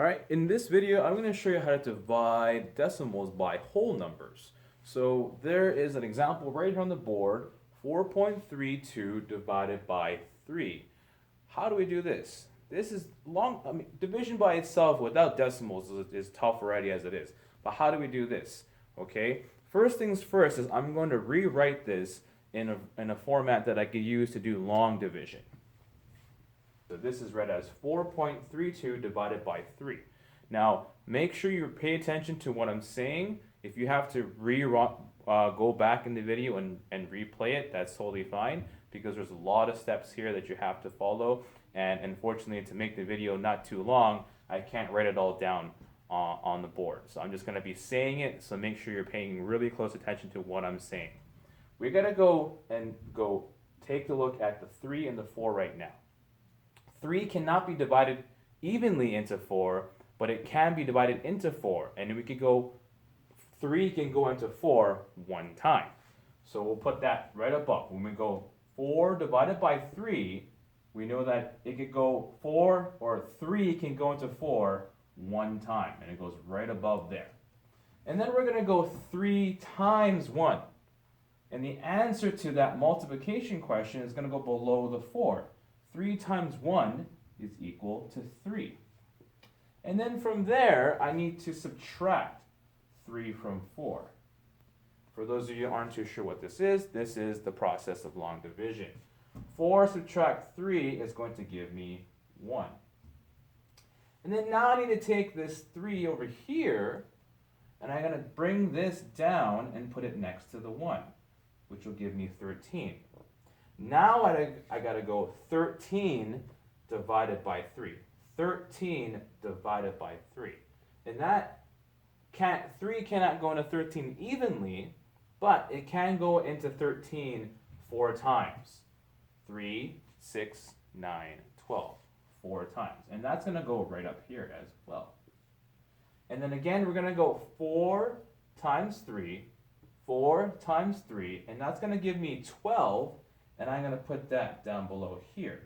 Alright, in this video, I'm going to show you how to divide decimals by whole numbers. So there is an example right here on the board, 4.32 divided by 3. How do we do this? This is division by itself without decimals is tough already as it is. But how do we do this? Okay, first things first is I'm going to rewrite this in a format that I could use to do long division. So this is read as 4.32 divided by 3. Now, make sure you pay attention to what I'm saying. If you have to go back in the video and replay it, that's totally fine, because there's a lot of steps here that you have to follow. And unfortunately, to make the video not too long, I can't write it all down on the board. So I'm just going to be saying it, so make sure you're paying really close attention to what I'm saying. We're going to go take a look at the 3 and the 4 right now. 3 cannot be divided evenly into 4, but it can be divided into 4. And we could go, 3 can go into 4 one time. So we'll put that right above. When we go 4 divided by 3, we know that it could go 4, or 3 can go into 4 one time. And it goes right above there. And then we're going to go 3 times 1. And the answer to that multiplication question is going to go below the 4. 3 times 1 is equal to 3. And then from there, I need to subtract 3 from 4. For those of you who aren't too sure what this is the process of long division. 4 subtract 3 is going to give me 1. And then now I need to take this 3 over here, and I'm going to bring this down and put it next to the 1, which will give me 13. Now I got to go 13 divided by 3. 13 divided by 3. And 3 cannot go into 13 evenly, but it can go into 13 4 times. 3, 6, 9, 12. 4 times. And that's going to go right up here as well. And then again, we're going to go 4 times 3, 4 times 3, and that's going to give me 12. And I'm going to put that down below here,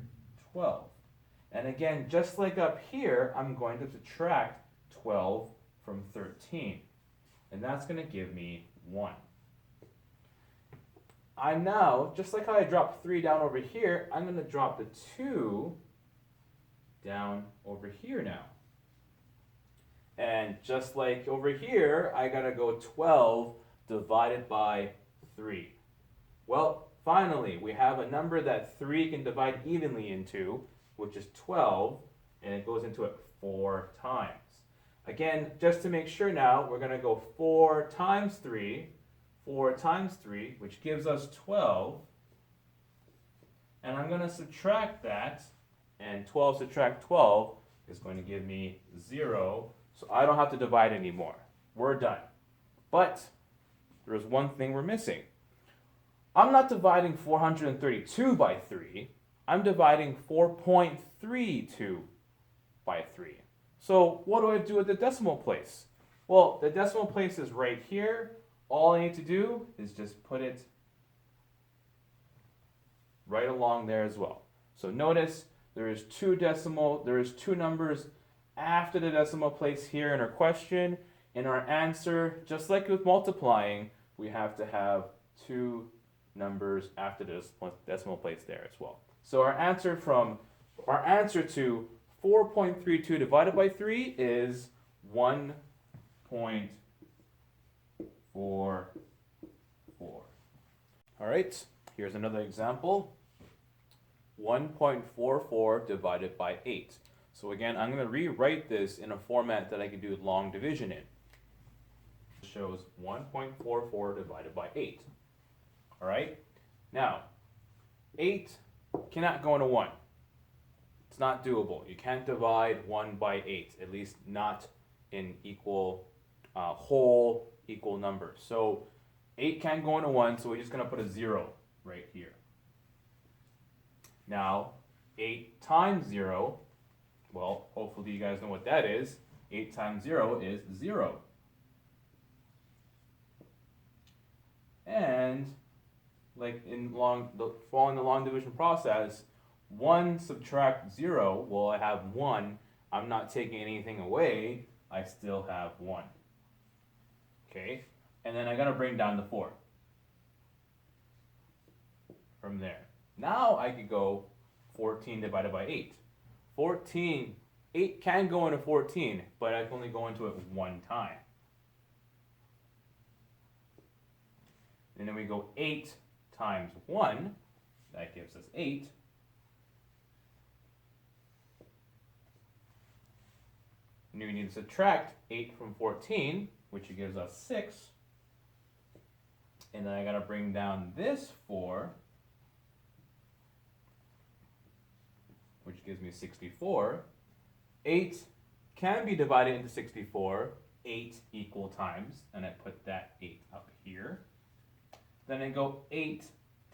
12. And again, just like up here, I'm going to subtract 12 from 13. And that's going to give me 1. I'm now, just like how I dropped 3 down over here, I'm going to drop the 2 down over here now. And just like over here, I got to go 12 divided by 3. Well, finally, we have a number that 3 can divide evenly into, which is 12, and it goes into it 4 times. Again, just to make sure now, we're going to go 4 times 3, 4 times 3, which gives us 12. And I'm going to subtract that, and 12 subtract 12 is going to give me 0, so I don't have to divide anymore. We're done. But there's one thing we're missing. I'm not dividing 432 by 3. I'm dividing 4.32 by 3. So what do I do with the decimal place? Well, the decimal place is right here. All I need to do is just put it right along there as well. So notice there is two numbers after the decimal place here in our question. In our answer, just like with multiplying, we have to have 2 numbers after the decimal place there as well. So our answer to 4.32 divided by 3 is 1.44. All right, here's another example. 1.44 divided by 8. So again, I'm going to rewrite this in a format that I can do long division in. It shows 1.44 divided by 8. All right, now 8 cannot go into 1. It's not doable. You can't divide 1 by 8, at least not in equal whole equal numbers. So 8 can't go into 1, so we're just going to put a 0 right here. Now 8 times 0, well, hopefully you guys know what that is. 8 times 0 is 0. And like following the long division process, 1 subtract 0, well, I have 1. I'm not taking anything away, I still have 1. Okay, and then I gotta bring down the 4 from there. Now I could go 14 divided by 8. 8 can go into 14, but I can only go into it one time. And then we go 8 times 1, that gives us 8. And we need to subtract 8 from 14, which gives us 6. And then I gotta bring down this 4, which gives me 64. 8 can be divided into 64, 8 equal times, and I put that 8 up here. Then I go 8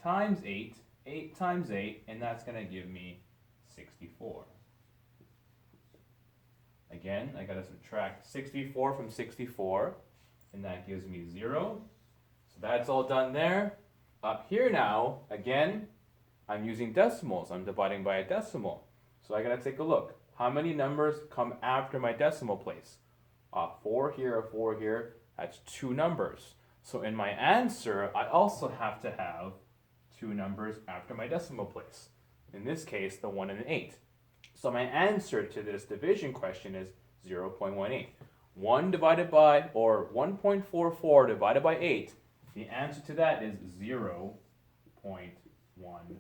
times 8, 8 times 8, and that's gonna give me 64. Again, I gotta subtract 64 from 64, and that gives me 0. So that's all done there. Up here now, again, I'm using decimals. I'm dividing by a decimal. So I gotta take a look. How many numbers come after my decimal place? 4 here, a 4 here, that's 2 numbers. So in my answer, I also have to have 2 numbers after my decimal place. In this case, the 1 and an 8. So my answer to this division question is 0.18. 1 divided by, or 1.44 divided by 8, the answer to that is 0.18.